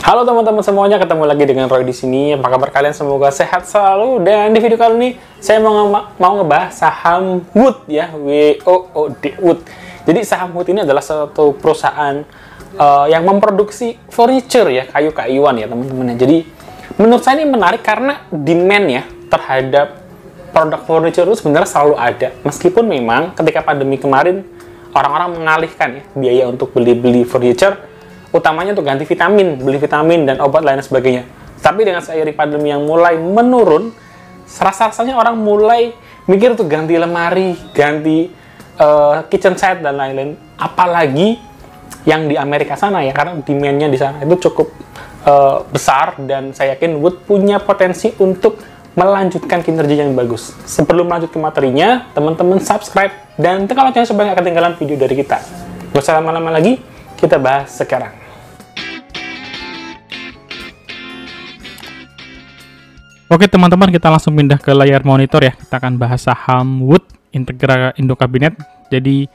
Halo teman-teman semuanya, ketemu lagi dengan Roy di sini. Apa kabar kalian? Semoga sehat selalu. Dan di video kali ini saya mau ngebahas saham Wood ya, WOOD. Wood. Jadi saham Wood ini adalah satu perusahaan yang memproduksi furniture ya, kayu-kayuan ya teman-teman. Jadi menurut saya ini menarik karena demand ya terhadap produk furniture itu sebenarnya selalu ada. Meskipun memang ketika pandemi kemarin orang-orang mengalihkan ya biaya untuk beli furniture, utamanya untuk ganti vitamin, beli vitamin dan obat lain dan sebagainya. Tapi dengan seiring pandemi yang mulai menurun, rasa-rasanya orang mulai mikir untuk ganti lemari, ganti kitchen set dan lain-lain. Apalagi yang di Amerika sana ya, karena demand-nya di sana itu cukup besar dan saya yakin Wood punya potensi untuk melanjutkan kinerja yang bagus. Sebelum lanjut ke materinya, teman-teman subscribe dan tekan loncengnya supaya nggak ketinggalan video dari kita. Nggak usah lama-lama lagi, kita bahas sekarang. Oke teman-teman, kita langsung pindah ke layar monitor ya. Kita akan bahas saham Wood Integra Indo Kabinet. Jadi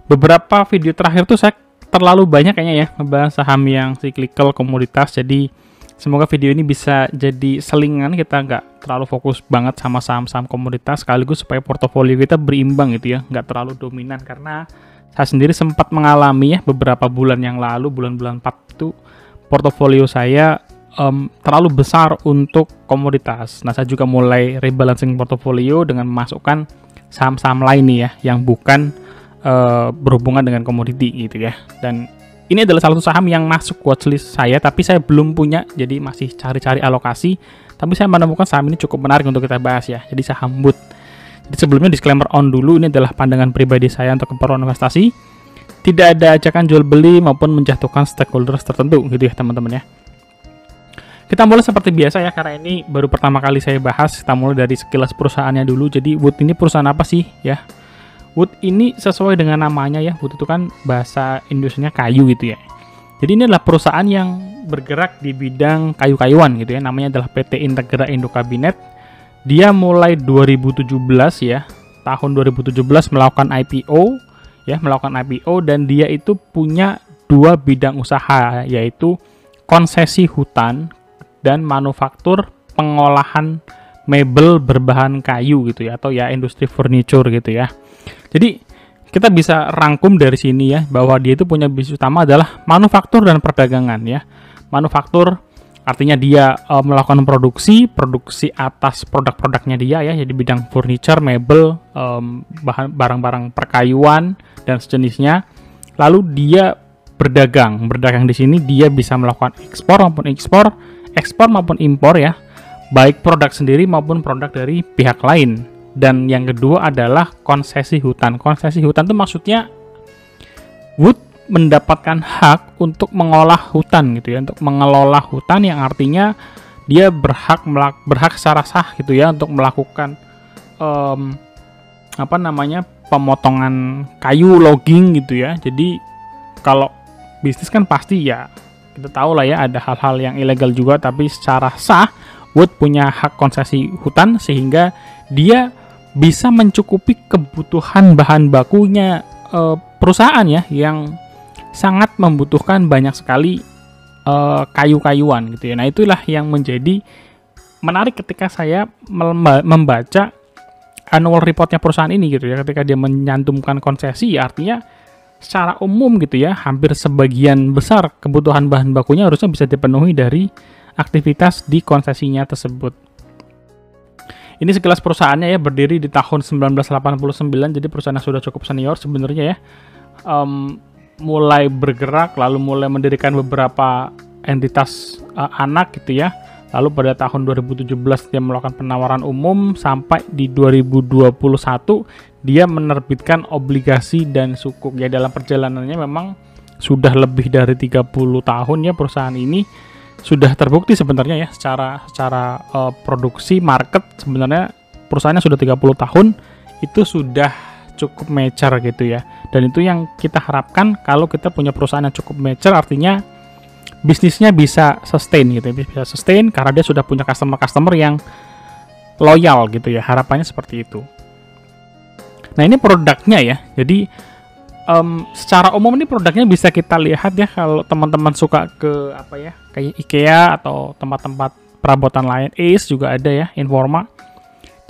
beberapa video terakhir tuh saya terlalu banyak kayaknya ya ngebahas saham yang cyclical komoditas. Jadi semoga video ini bisa jadi selingan, kita nggak terlalu fokus banget sama saham-saham komoditas, sekaligus supaya portofolio kita berimbang gitu ya, nggak terlalu dominan. Karena saya sendiri sempat mengalami ya beberapa bulan yang lalu, bulan-bulan 4 itu portofolio saya terlalu besar untuk komoditas. Nah, saya juga mulai rebalancing portofolio dengan memasukkan saham-saham lain nih ya, yang bukan berhubungan dengan komoditi gitu ya. Dan ini adalah salah satu saham yang masuk watchlist saya, tapi saya belum punya, jadi masih cari-cari alokasi. Tapi saya menemukan saham ini cukup menarik untuk kita bahas ya. Jadi saham Wood. Jadi sebelumnya disclaimer on dulu, ini adalah pandangan pribadi saya untuk keperluan investasi. Tidak ada ajakan jual beli maupun menjatuhkan stakeholders tertentu gitu ya teman-teman ya. Kita mulai seperti biasa ya, karena ini baru pertama kali saya bahas. Kita mulai dari sekilas perusahaannya dulu. Jadi Wood ini perusahaan apa sih ya? Wood ini sesuai dengan namanya ya, Wood itu kan bahasa industrinya kayu gitu ya. Jadi ini adalah perusahaan yang bergerak di bidang kayu-kayuan gitu ya. Namanya adalah PT Integra Indo Kabinet. Dia mulai 2017 ya, tahun 2017 melakukan IPO ya, dan dia itu punya dua bidang usaha, yaitu konsesi hutan dan manufaktur pengolahan mebel berbahan kayu gitu ya, atau ya industri furniture gitu ya. Jadi kita bisa rangkum dari sini ya, bahwa dia itu punya bisnis utama adalah manufaktur dan perdagangan ya. Manufaktur artinya dia melakukan produksi atas produk-produknya dia ya, jadi bidang furniture, mebel, barang-barang perkayuan dan sejenisnya. Lalu dia berdagang di sini dia bisa melakukan ekspor maupun impor ya, baik produk sendiri maupun produk dari pihak lain. Dan yang kedua adalah konsesi hutan. Konsesi hutan itu maksudnya Wood mendapatkan hak untuk mengolah hutan gitu ya, untuk mengelola hutan, yang artinya dia berhak secara sah gitu ya untuk melakukan pemotongan kayu, logging gitu ya. Jadi kalau bisnis kan pasti ya kita tahu lah ya, ada hal-hal yang ilegal juga, tapi secara sah Wood punya hak konsesi hutan sehingga dia bisa mencukupi kebutuhan bahan bakunya perusahaan ya, yang sangat membutuhkan banyak sekali kayu-kayuan gitu ya. Nah, itulah yang menjadi menarik ketika saya membaca annual reportnya perusahaan ini gitu ya. Ketika dia menyantumkan konsesi ya, artinya secara umum gitu ya, hampir sebagian besar kebutuhan bahan bakunya harusnya bisa dipenuhi dari aktivitas di konsesinya tersebut. Ini sekilas perusahaannya ya, berdiri di tahun 1989, jadi perusahaan yang sudah cukup senior sebenarnya ya. Mulai bergerak, lalu mulai mendirikan beberapa entitas anak gitu ya. Lalu pada tahun 2017 dia melakukan penawaran umum, sampai di 2021 dia menerbitkan obligasi dan sukuk. Ya, dalam perjalanannya memang sudah lebih dari 30 tahun ya perusahaan ini. Sudah terbukti sebenarnya ya secara produksi market, sebenarnya perusahaannya sudah 30 tahun itu sudah cukup mature gitu ya. Dan itu yang kita harapkan kalau kita punya perusahaan yang cukup mature, artinya bisnisnya bisa sustain gitu ya, bisa sustain karena dia sudah punya customer yang loyal gitu ya. Harapannya seperti itu. Nah, ini produknya ya. Jadi secara umum ini produknya bisa kita lihat ya, kalau teman-teman suka ke apa ya, kayak IKEA atau tempat-tempat perabotan lain, Ace juga ada ya, Informa.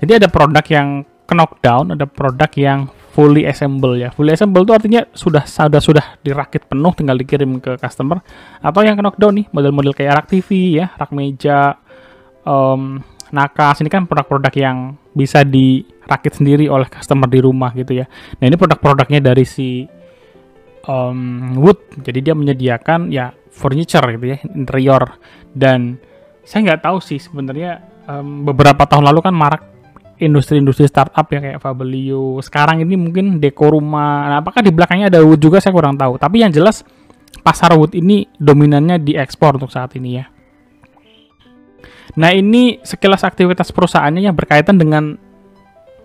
Jadi ada produk yang knockdown, ada produk yang fully assemble ya. Fully assemble itu artinya sudah dirakit penuh, tinggal dikirim ke customer. Atau yang knockdown nih, model-model kayak rak TV ya, rak meja, nakas. Ini kan produk-produk yang bisa dirakit sendiri oleh customer di rumah gitu ya. Nah ini produk-produknya dari si Wood. Jadi dia menyediakan ya furniture gitu ya, interior. Dan saya nggak tahu sih sebenarnya, beberapa tahun lalu kan marak industri-industri startup ya kayak Fabelio. Sekarang ini mungkin dekor rumah. Nah, apakah di belakangnya ada Wood juga saya kurang tahu. Tapi yang jelas pasar Wood ini dominannya diekspor untuk saat ini ya. Nah ini sekilas aktivitas perusahaannya yang berkaitan dengan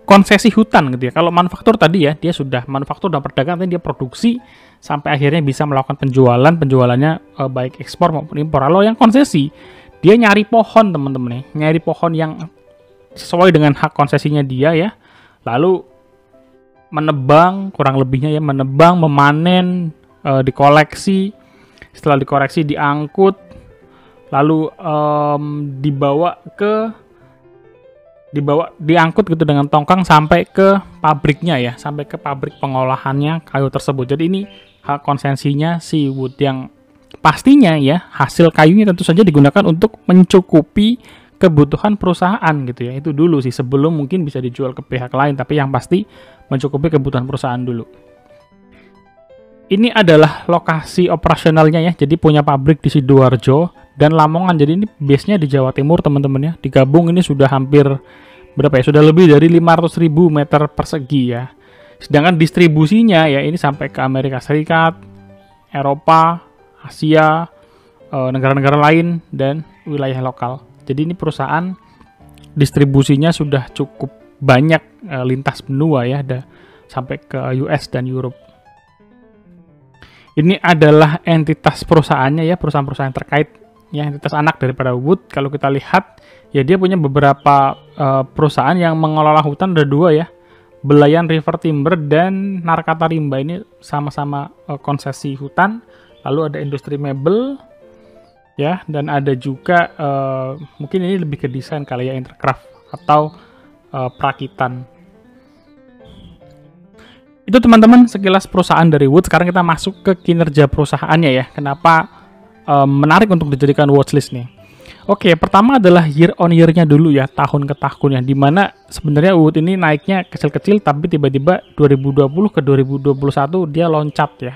konsesi hutan gitu ya. Kalau manufaktur tadi ya, dia sudah manufaktur dan perdagangan, dia produksi sampai akhirnya bisa melakukan penjualannya baik ekspor maupun impor. Kalau yang konsesi, dia nyari pohon teman-teman ya, nyari pohon yang sesuai dengan hak konsesinya dia ya, lalu menebang, kurang lebihnya ya, menebang, memanen, dikoleksi, setelah dikoleksi diangkut, lalu diangkut gitu dengan tongkang sampai ke pabriknya ya, sampai ke pabrik pengolahannya kayu tersebut. Jadi ini hak konsesinya si Wood, yang pastinya ya hasil kayunya tentu saja digunakan untuk mencukupi kebutuhan perusahaan gitu ya. Itu dulu sih, sebelum mungkin bisa dijual ke pihak lain, tapi yang pasti mencukupi kebutuhan perusahaan dulu. Ini adalah lokasi operasionalnya ya, jadi punya pabrik di Sidoarjo dan Lamongan. Jadi ini base-nya di Jawa Timur teman-teman ya. Digabung ini sudah hampir berapa ya? Sudah lebih dari 500.000 meter persegi ya. Sedangkan distribusinya ya ini sampai ke Amerika Serikat, Eropa, Asia, negara-negara lain dan wilayah lokal. Jadi ini perusahaan distribusinya sudah cukup banyak, lintas benua ya, ada sampai ke US dan Europe. Ini adalah entitas perusahaannya ya, perusahaan-perusahaan terkait ya, entitas anak daripada Wood. Kalau kita lihat ya, dia punya beberapa perusahaan yang mengelola hutan, ada dua ya, Belayan River Timber dan Narkata Rimba. Ini sama-sama konsesi hutan. Lalu ada industri mebel ya, dan ada juga mungkin ini lebih ke desain kali ya, Intercraft atau perakitan. Itu teman-teman sekilas perusahaan dari Wood. Sekarang kita masuk ke kinerja perusahaannya ya. Kenapa menarik untuk dijadikan watchlist nih? Oke, pertama adalah year on year-nya dulu ya, tahun ke tahun ya. Dimana sebenarnya Wood ini naiknya kecil-kecil, tapi tiba-tiba 2020 ke 2021 dia loncat ya.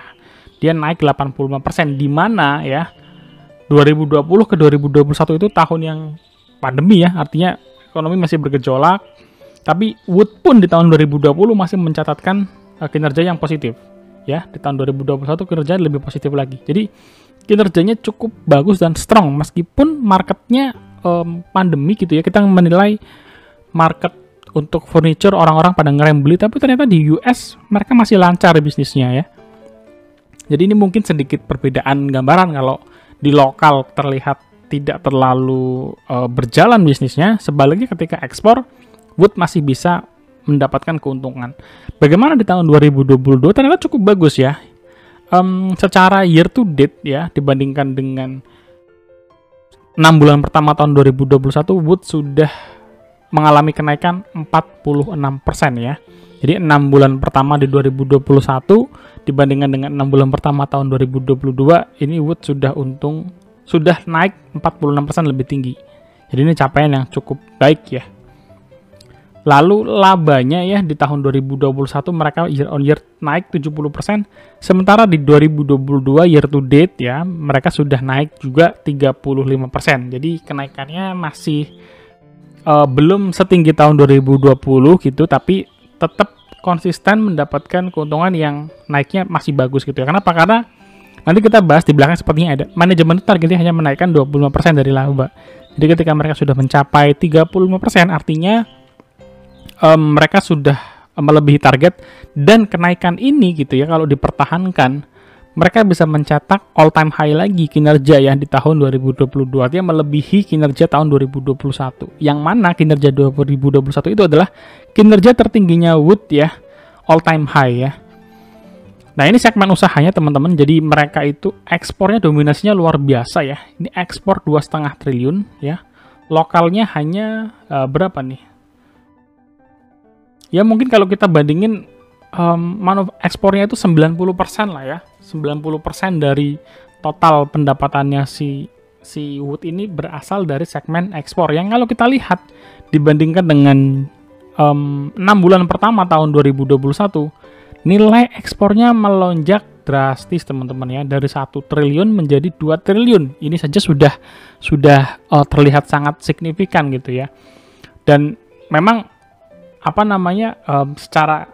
Dia naik 85%. Dimana ya 2020 ke 2021 itu tahun yang pandemi ya. Artinya ekonomi masih bergejolak. Tapi Wood pun di tahun 2020 masih mencatatkan kinerja yang positif ya. Di tahun 2021 kinerja lebih positif lagi. Jadi kinerjanya cukup bagus dan strong meskipun marketnya pandemi gitu ya. Kita menilai market untuk furniture orang-orang pada ngerem beli, tapi ternyata di US mereka masih lancar bisnisnya ya. Jadi ini mungkin sedikit perbedaan gambaran. Kalau di lokal terlihat tidak terlalu berjalan bisnisnya, sebaliknya ketika ekspor Wood masih bisa mendapatkan keuntungan. Bagaimana di tahun 2022? Ternyata cukup bagus ya. Secara year to date ya, dibandingkan dengan 6 bulan pertama tahun 2021, Wood sudah mengalami kenaikan 46% ya. Jadi 6 bulan pertama di 2021 dibandingkan dengan 6 bulan pertama tahun 2022, ini Wood sudah naik 46% lebih tinggi. Jadi ini capaian yang cukup baik ya. Lalu labanya ya di tahun 2021 mereka year on year naik 70%, sementara di 2022 year to date ya mereka sudah naik juga 35%. Jadi kenaikannya masih belum setinggi tahun 2020 gitu, tapi tetap konsisten mendapatkan keuntungan yang naiknya masih bagus gitu ya. Kenapa? Karena nanti kita bahas di belakang sepertinya ada manajemen targetnya hanya menaikkan 25% dari laba. Jadi ketika mereka sudah mencapai 35%, artinya mereka sudah melebihi target, dan kenaikan ini gitu ya kalau dipertahankan mereka bisa mencetak all time high lagi kinerja ya di tahun 2022, artinya melebihi kinerja tahun 2021. Yang mana kinerja 2021 itu adalah kinerja tertingginya Wood ya, all time high ya. Nah, ini segmen usahanya teman-teman. Jadi mereka itu ekspornya dominasinya luar biasa ya. Ini ekspor 2,5 triliun ya. Lokalnya hanya berapa nih? Ya mungkin kalau kita bandingin ekspornya itu 90% lah ya. 90% dari total pendapatannya si Wood ini berasal dari segmen ekspor. Yang kalau kita lihat dibandingkan dengan 6 bulan pertama tahun 2021, nilai ekspornya melonjak drastis teman-teman ya, dari 1 triliun menjadi 2 triliun. Ini saja sudah terlihat sangat signifikan gitu ya. Dan memang secara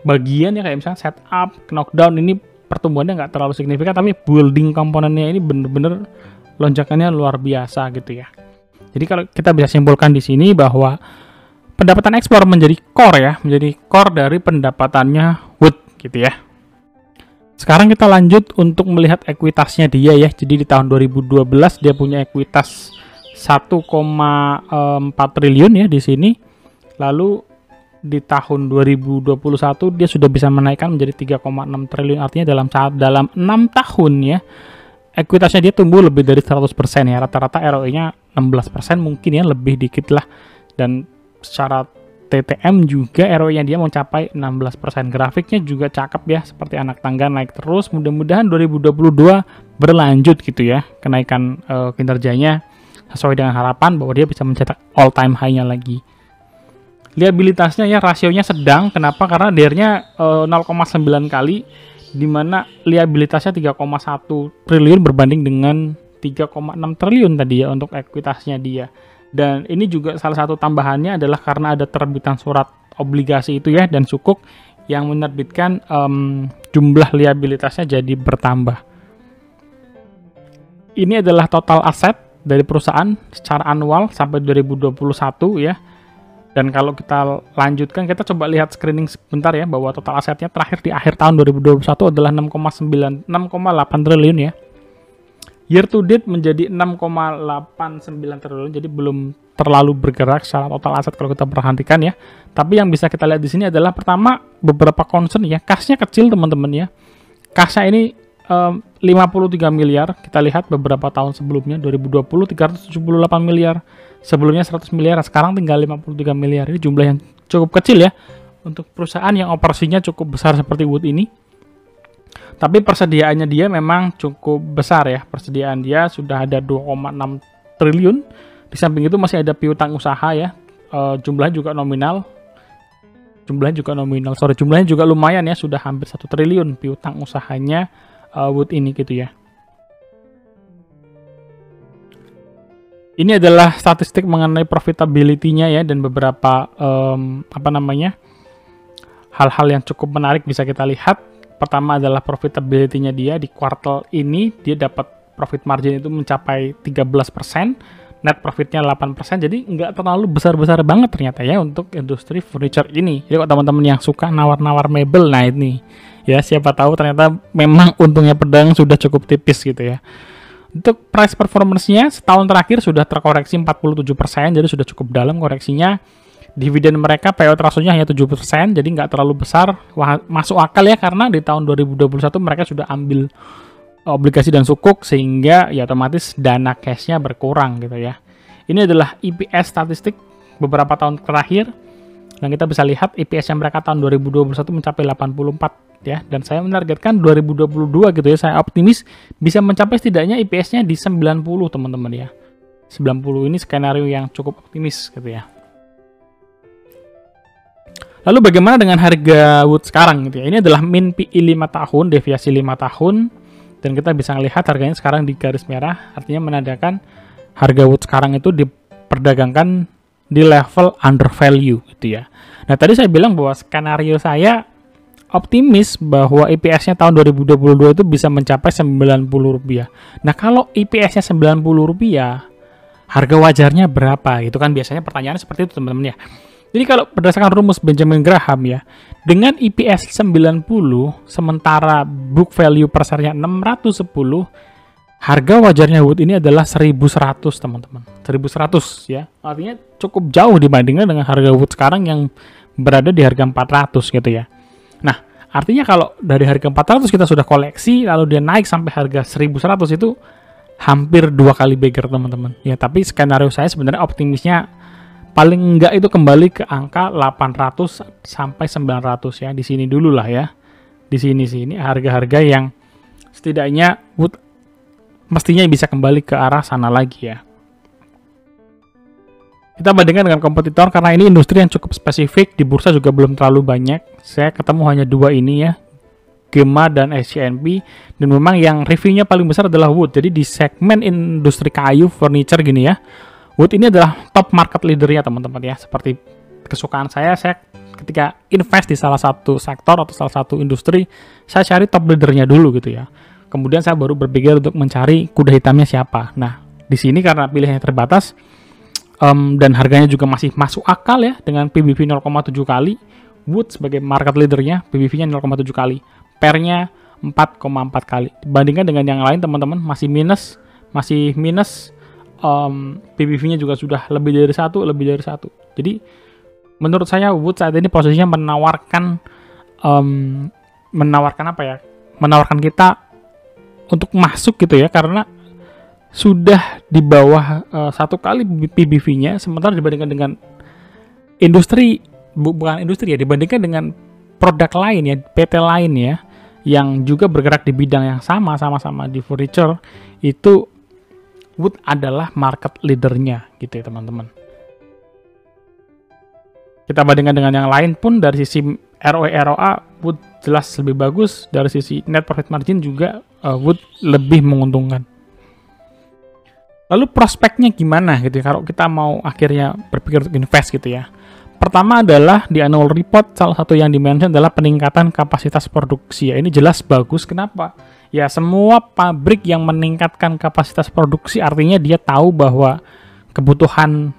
bagian ya, kayak misalnya setup, knockdown, ini pertumbuhannya nggak terlalu signifikan, tapi building komponennya ini bener-bener lonjakannya luar biasa gitu ya. Jadi kalau kita bisa simpulkan di sini bahwa pendapatan ekspor menjadi core dari pendapatannya Wood gitu ya. Sekarang kita lanjut untuk melihat ekuitasnya dia ya. Jadi di tahun 2012 dia punya ekuitas 1,4 triliun ya di sini. Lalu di tahun 2021 dia sudah bisa menaikkan menjadi 3,6 triliun. Artinya dalam 6 tahun ya, ekuitasnya dia tumbuh lebih dari 100% ya. Rata-rata ROE-nya 16% mungkin ya, lebih dikit lah. Dan secara TTM juga ROE-nya dia mencapai 16%. Grafiknya juga cakep ya, seperti anak tangga naik terus. Mudah-mudahan 2022 berlanjut gitu ya, kenaikan kinerjanya sesuai dengan harapan bahwa dia bisa mencetak all time high-nya lagi. Liabilitasnya ya rasionya sedang. Kenapa? Karena DER-nya 0,9 kali, di mana liabilitasnya 3,1 triliun berbanding dengan 3,6 triliun tadi ya untuk ekuitasnya dia. Dan ini juga salah satu tambahannya adalah karena ada terbitan surat obligasi itu ya, dan Sukuk yang menerbitkan jumlah liabilitasnya jadi bertambah. Ini adalah total aset dari perusahaan secara annual sampai 2021 ya. Dan kalau kita lanjutkan, kita coba lihat screening sebentar ya, bahwa total asetnya terakhir di akhir tahun 2021 adalah 6,8 triliun ya. Year to date menjadi 6,89 triliun, jadi belum terlalu bergerak secara total aset kalau kita perhatikan ya. Tapi yang bisa kita lihat di sini adalah pertama, beberapa concern ya, kas-nya kecil teman-teman ya. Kasnya ini 53 miliar, kita lihat beberapa tahun sebelumnya, 2020 378 miliar, sebelumnya 100 miliar, sekarang tinggal 53 miliar. Ini jumlah yang cukup kecil ya untuk perusahaan yang operasinya cukup besar seperti Wood ini. Tapi persediaannya dia memang cukup besar ya. Persediaan dia sudah ada 2,6 triliun. Di samping itu masih ada piutang usaha ya. Jumlahnya juga nominal. Jumlahnya juga lumayan ya, sudah hampir 1 triliun piutang usahanya Wood ini gitu ya. Ini adalah statistik mengenai profitability-nya ya, dan beberapa hal-hal yang cukup menarik bisa kita lihat. Pertama adalah profitability-nya dia di kuartal ini, dia dapat profit margin itu mencapai 13%, net profitnya 8%, jadi nggak terlalu besar-besar banget ternyata ya untuk industri furniture ini. Jadi kalau teman-teman yang suka nawar-nawar mebel, nah ini ya, siapa tahu ternyata memang untungnya pedang sudah cukup tipis gitu ya. Untuk price performance-nya setahun terakhir sudah terkoreksi 47%, jadi sudah cukup dalam koreksinya. Dividen mereka payout ratio-nya hanya 7%, jadi nggak terlalu besar. Masuk akal ya, karena di tahun 2021 mereka sudah ambil obligasi dan Sukuk, sehingga ya otomatis dana cash-nya berkurang gitu ya. Ini adalah EPS statistik beberapa tahun terakhir, dan kita bisa lihat EPS-nya mereka tahun 2021 mencapai 84 ya, dan saya menargetkan 2022 gitu ya, saya optimis bisa mencapai setidaknya EPS-nya di 90 teman-teman ya. 90 ini skenario yang cukup optimis gitu ya. Lalu bagaimana dengan harga Wood sekarang gitu ya? Ini adalah min PI 5 tahun, deviasi 5 tahun, dan kita bisa melihat harganya sekarang di garis merah, artinya menandakan harga Wood sekarang itu diperdagangkan di level under value gitu ya. Nah, tadi saya bilang bahwa skenario saya optimis bahwa EPS-nya tahun 2022 itu bisa mencapai Rp90. Nah, kalau EPS-nya Rp90, harga wajarnya berapa? Itu kan biasanya pertanyaannya seperti itu teman-teman ya. Jadi kalau berdasarkan rumus Benjamin Graham ya, dengan EPS 90 sementara book value per share-nya 610, harga wajarnya Wood ini adalah 1.100 teman-teman. 1.100 ya. Artinya cukup jauh dibandingkan dengan harga Wood sekarang yang berada di harga 400 gitu ya. Nah, Artinya kalau dari harga 400 kita sudah koleksi, lalu dia naik sampai harga 1.100 itu hampir 2 kali beggar teman-teman. Ya, tapi skenario saya sebenarnya optimisnya paling enggak itu kembali ke angka 800 sampai 900 ya. Di sini dulu lah ya. Di sini harga-harga yang setidaknya Wood mestinya bisa kembali ke arah sana lagi ya. Kita bandingkan dengan kompetitor karena ini industri yang cukup spesifik, di bursa juga belum terlalu banyak. Saya ketemu hanya 2 ini ya, Gema dan SCNP, dan memang yang reviewnya paling besar adalah Wood. Jadi di segmen industri kayu, furniture gini ya, Wood ini adalah top market leadernya teman-teman ya. Seperti kesukaan saya ketika invest di salah satu sektor atau salah satu industri, saya cari top leadernya dulu gitu ya. Kemudian saya baru berpikir untuk mencari kuda hitamnya siapa. Nah, di sini karena pilihannya terbatas, dan harganya juga masih masuk akal ya, dengan PBV 0,7 kali, Wood sebagai market leadernya, PBV-nya 0,7 kali, PER-nya 4,4 kali. Dibandingkan dengan yang lain teman-teman, masih minus, PBV-nya juga sudah lebih dari satu. Jadi, menurut saya Wood saat ini posisinya menawarkan kita untuk masuk gitu ya, karena sudah di bawah 1 kali PBV-nya, sementara dibandingkan dengan dibandingkan dengan produk lain ya, PT lain ya, yang juga bergerak di bidang yang sama-sama di furniture, itu Wood adalah market leadernya gitu ya teman-teman. Kita bandingkan dengan yang lain pun dari sisi ROE ROA Wood jelas lebih bagus, dari sisi net profit margin juga Wood lebih menguntungkan. Lalu prospeknya gimana gitu ya, kalau kita mau akhirnya berpikir untuk invest gitu ya. Pertama adalah di annual report, salah satu yang dimention adalah peningkatan kapasitas produksi ya. Ini jelas bagus, kenapa? Ya semua pabrik yang meningkatkan kapasitas produksi artinya dia tahu bahwa kebutuhan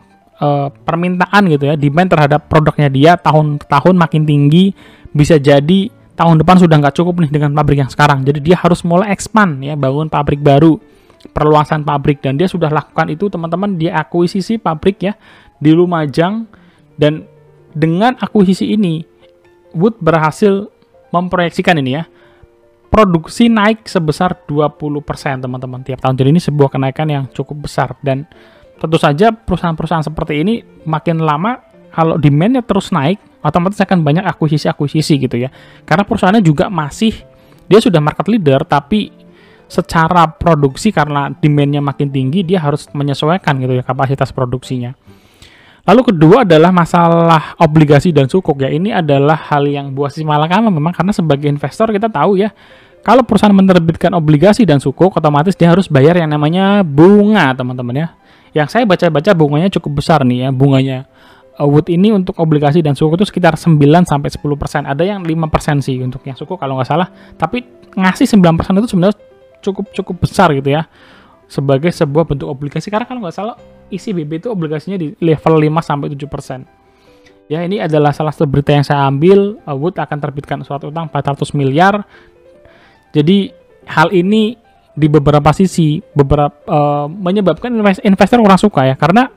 permintaan gitu ya, demand terhadap produknya dia tahun ke tahun makin tinggi, bisa jadi tahun depan sudah nggak cukup nih dengan pabrik yang sekarang. Jadi dia harus mulai expand ya, bangun pabrik baru, perluasan pabrik, dan dia sudah lakukan itu teman-teman. Dia akuisisi pabrik ya di Lumajang, dan dengan akuisisi ini Wood berhasil memproyeksikan ini ya, produksi naik sebesar 20% teman-teman tiap tahun. Jadi ini sebuah kenaikan yang cukup besar, dan tentu saja perusahaan-perusahaan seperti ini makin lama kalau demand-nya terus naik, otomatis akan banyak akuisisi gitu ya, karena perusahaannya juga dia sudah market leader, tapi secara produksi karena demand-nya makin tinggi, dia harus menyesuaikan gitu ya kapasitas produksinya. Lalu kedua adalah masalah obligasi dan sukuk ya. Ini adalah hal yang buah si malakama memang, karena sebagai investor kita tahu ya, kalau perusahaan menerbitkan obligasi dan sukuk, otomatis dia harus bayar yang namanya bunga teman-teman ya. Yang saya baca-baca bunganya cukup besar nih ya, bunganya Wood ini untuk obligasi dan sukuk itu sekitar 9-10%. Ada yang 5% sih untuk yang sukuk kalau nggak salah, tapi ngasih 9% itu sebenarnya cukup besar gitu ya, sebagai sebuah bentuk obligasi, karena kalau nggak salah isi BB itu obligasinya di level 5-7%. Ya, ini adalah salah satu berita yang saya ambil. Wood akan terbitkan surat utang 400 miliar. Jadi hal ini di beberapa sisi menyebabkan investor kurang suka ya, karena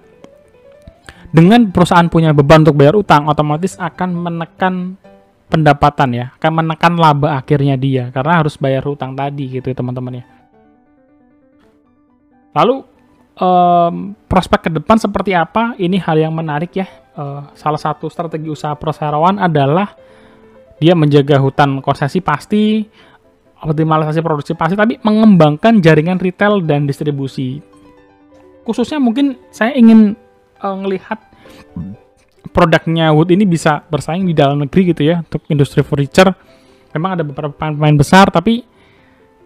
dengan perusahaan punya beban untuk bayar utang, otomatis akan menekan pendapatan ya, akan menekan laba akhirnya dia, karena harus bayar hutang tadi gitu ya teman-teman ya. Lalu prospek ke depan seperti apa? Ini hal yang menarik ya. Salah satu strategi usaha perseroan adalah dia menjaga hutan konsesi pasti, optimalisasi produksi pasti, tapi mengembangkan jaringan retail dan distribusi. Khususnya mungkin saya ingin ngelihat produknya Wood ini bisa bersaing di dalam negeri gitu ya, untuk industri furniture. Memang ada beberapa pemain besar, tapi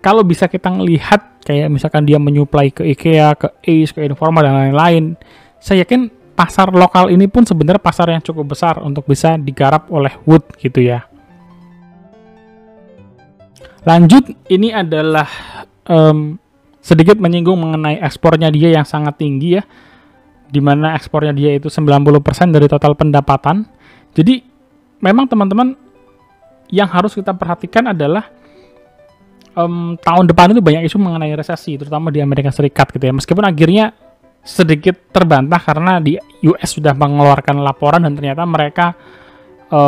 kalau bisa kita ngelihat kayak misalkan dia menyuplai ke IKEA, ke Ace, ke Informa dan lain-lain, saya yakin pasar lokal ini pun sebenarnya pasar yang cukup besar untuk bisa digarap oleh Wood gitu ya. Lanjut, ini adalah sedikit menyinggung mengenai ekspornya dia yang sangat tinggi ya, dimana ekspornya dia itu 90% dari total pendapatan. Jadi memang teman-teman yang harus kita perhatikan adalah tahun depan itu banyak isu mengenai resesi, terutama di Amerika Serikat gitu ya. Meskipun akhirnya sedikit terbantah karena di US sudah mengeluarkan laporan dan ternyata mereka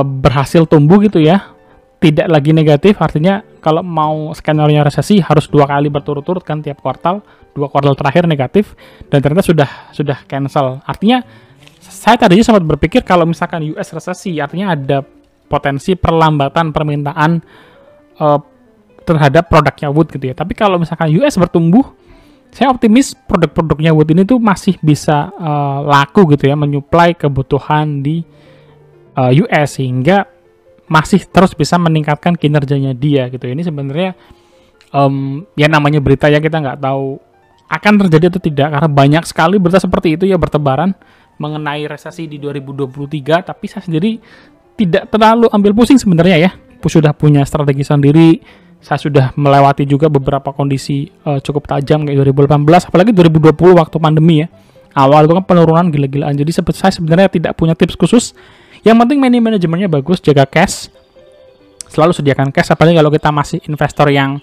berhasil tumbuh gitu ya, tidak lagi negatif, artinya kalau mau skenario resesi harus 2 kali berturut-turut kan tiap kuartal, 2 kuartal terakhir negatif, dan ternyata sudah cancel. Artinya saya tadinya sempat berpikir kalau misalkan US resesi, artinya ada potensi perlambatan permintaan terhadap produknya Wood gitu ya. Tapi kalau misalkan US bertumbuh, saya optimis produk-produknya Wood ini tuh masih bisa laku gitu ya, menyuplai kebutuhan di US sehingga masih terus bisa meningkatkan kinerjanya dia gitu. Ini sebenarnya ya namanya berita ya, kita nggak tahu akan terjadi atau tidak karena banyak sekali berita seperti itu ya bertebaran mengenai resesi di 2023, tapi saya sendiri tidak terlalu ambil pusing sebenarnya ya. Sudah punya strategi sendiri. Saya sudah melewati juga beberapa kondisi cukup tajam kayak 2018, apalagi 2020 waktu pandemi ya. Awal itu kan penurunan gila-gilaan. Jadi saya sebenarnya tidak punya tips khusus. Yang penting manajemennya bagus, jaga cash. Selalu sediakan cash, apalagi kalau kita masih investor yang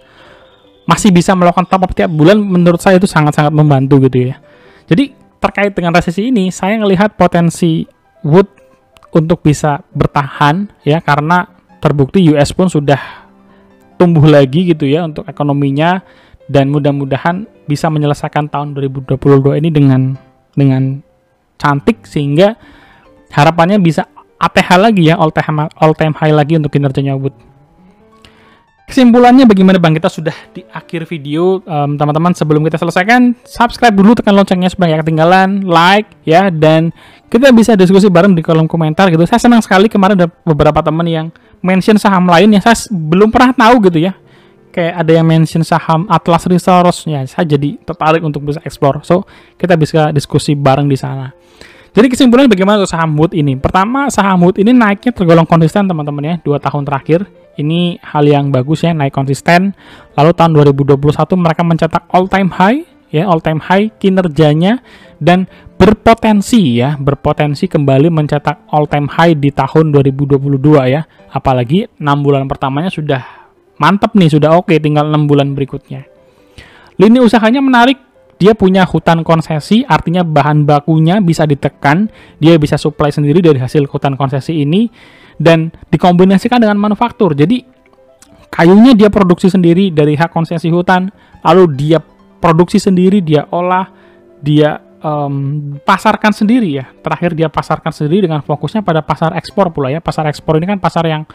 masih bisa melakukan top up tiap bulan, menurut saya itu sangat-sangat membantu gitu ya. Jadi terkait dengan resesi ini, saya melihat potensi Wood untuk bisa bertahan ya, karena terbukti US pun sudah tumbuh lagi gitu ya untuk ekonominya, dan mudah-mudahan bisa menyelesaikan tahun 2022 ini dengan cantik, sehingga harapannya bisa ATH lagi ya, all time high lagi untuk kinerjanya Wood. Kesimpulannya bagaimana Bang? Kita sudah di akhir video, teman-teman. Sebelum kita selesaikan, subscribe dulu, tekan loncengnya supaya nggak ketinggalan, like ya, dan kita bisa diskusi bareng di kolom komentar gitu. Saya senang sekali kemarin ada beberapa teman yang mention saham lain yang saya belum pernah tahu gitu ya. Kayak ada yang mention saham Atlas Resource, ya saya jadi tertarik untuk bisa explore. So, kita bisa diskusi bareng di sana. Jadi kesimpulannya bagaimana untuk saham Wood ini? Pertama, saham Wood ini naiknya tergolong konsisten teman-teman ya, 2 tahun terakhir. Ini hal yang bagus ya, naik konsisten. Lalu tahun 2021 mereka mencetak all time high ya, all time high kinerjanya, dan berpotensi kembali mencetak all time high di tahun 2022 ya. Apalagi 6 bulan pertamanya sudah mantap nih, sudah oke, tinggal 6 bulan berikutnya. Lini usahanya menarik. Dia punya hutan konsesi, artinya bahan bakunya bisa ditekan, dia bisa supply sendiri dari hasil hutan konsesi ini, dan dikombinasikan dengan manufaktur. Jadi kayunya dia produksi sendiri dari hak konsesi hutan, lalu dia produksi sendiri, dia olah, dia pasarkan sendiri ya. Terakhir dia pasarkan sendiri dengan fokusnya pada pasar ekspor pula ya. Pasar ekspor ini kan pasar yang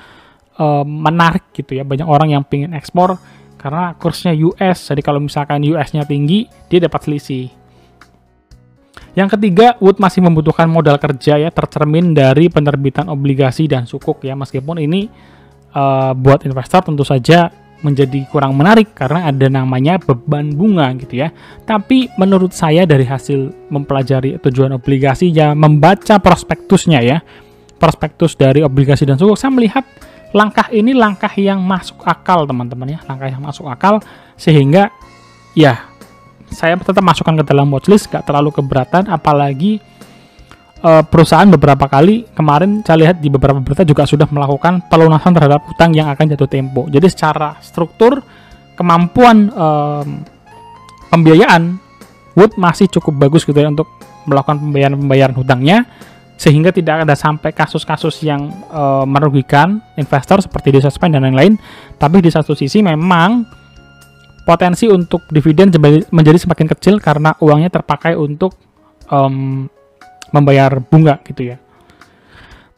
menarik gitu ya. Banyak orang yang pengen ekspor karena kursnya US, jadi kalau misalkan US-nya tinggi, dia dapat selisih. Yang ketiga, Wood masih membutuhkan modal kerja ya, tercermin dari penerbitan obligasi dan sukuk ya, meskipun ini buat investor tentu saja menjadi kurang menarik karena ada namanya beban bunga gitu ya. Tapi menurut saya dari hasil mempelajari tujuan obligasi ya, membaca prospektusnya ya, prospektus dari obligasi dan sukuk, saya melihat langkah ini langkah yang masuk akal teman-teman ya, langkah yang masuk akal, sehingga ya saya tetap masukkan ke dalam watchlist, gak terlalu keberatan. Apalagi perusahaan beberapa kali kemarin saya lihat di beberapa berita juga sudah melakukan pelunasan terhadap hutang yang akan jatuh tempo. Jadi secara struktur kemampuan pembiayaan Wood masih cukup bagus gitu ya untuk melakukan pembayaran hutangnya, sehingga tidak ada sampai kasus-kasus yang merugikan investor seperti di suspend dan lain-lain. Tapi di satu sisi memang potensi untuk dividen menjadi semakin kecil karena uangnya terpakai untuk membayar bunga gitu ya.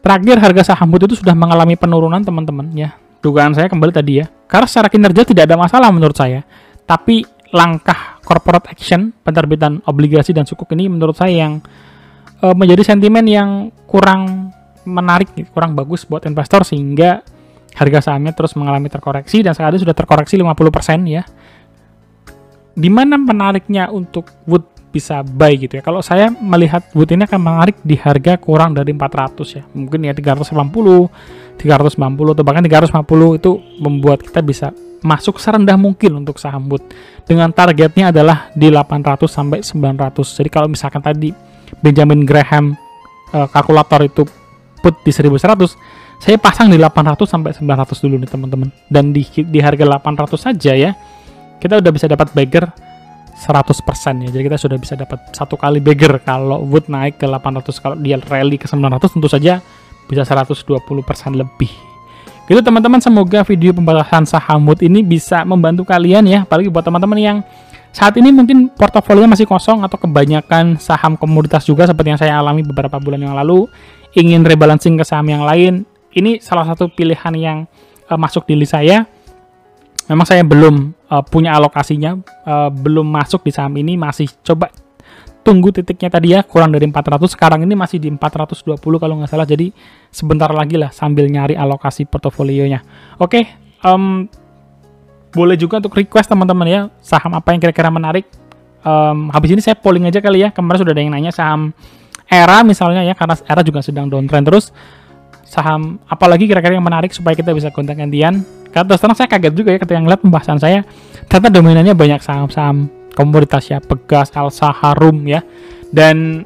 Terakhir, harga saham Wood itu sudah mengalami penurunan teman-teman ya. Dugaan saya kembali tadi ya, karena secara kinerja tidak ada masalah menurut saya. Tapi langkah corporate action, penerbitan obligasi dan sukuk ini menurut saya yang menjadi sentimen yang kurang menarik, kurang bagus buat investor, sehingga harga sahamnya terus mengalami terkoreksi, dan saat ini sudah terkoreksi 50% ya. Dimana menariknya untuk Wood bisa buy gitu ya? Kalau saya melihat Wood ini akan menarik di harga kurang dari 400 ya, mungkin ya 380, 390 atau bahkan 350, itu membuat kita bisa masuk serendah mungkin untuk saham Wood, dengan targetnya adalah di 800 sampai 900. Jadi kalau misalkan tadi Benjamin Graham kalkulator itu put di 1100, saya pasang di 800 sampai 900 dulu nih teman-teman. Dan di harga 800 saja ya, kita udah bisa dapat bagger 100% ya. Jadi kita sudah bisa dapat satu kali bagger kalau Wood naik ke 800. Kalau dia rally ke 900 tentu saja bisa 120% lebih. Gitu teman-teman, semoga video pembahasan saham Wood ini bisa membantu kalian ya, apalagi buat teman-teman yang saat ini mungkin portofolionya masih kosong atau kebanyakan saham komoditas juga seperti yang saya alami beberapa bulan yang lalu, ingin rebalancing ke saham yang lain. Ini salah satu pilihan yang masuk di list saya. Memang saya belum punya alokasinya, belum masuk di saham ini, masih coba tunggu titiknya tadi ya, kurang dari 400, sekarang ini masih di 420 kalau nggak salah, jadi sebentar lagi lah sambil nyari alokasi portofolionya. Oke, boleh juga untuk request teman-teman ya, saham apa yang kira-kira menarik. Habis ini saya polling aja kali ya, kemarin sudah ada yang nanya saham Era misalnya ya, karena Era juga sedang downtrend terus. Saham apalagi kira-kira yang menarik supaya kita bisa kontak-gantian. Karena terus terang saya kaget juga ya ketika ngeliat pembahasan saya, ternyata dominannya banyak saham-saham komoditas ya, Pegas, Alsa, Harum ya. Dan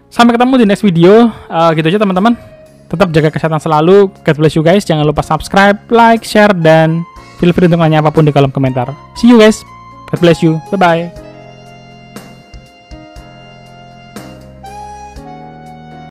sampai ketemu di next video. Gitu aja teman-teman. Tetap jaga kesehatan selalu. God bless you guys. Jangan lupa subscribe, like, share, dan feel free untuk nanya apapun di kolom komentar. See you guys. God bless you. Bye-bye.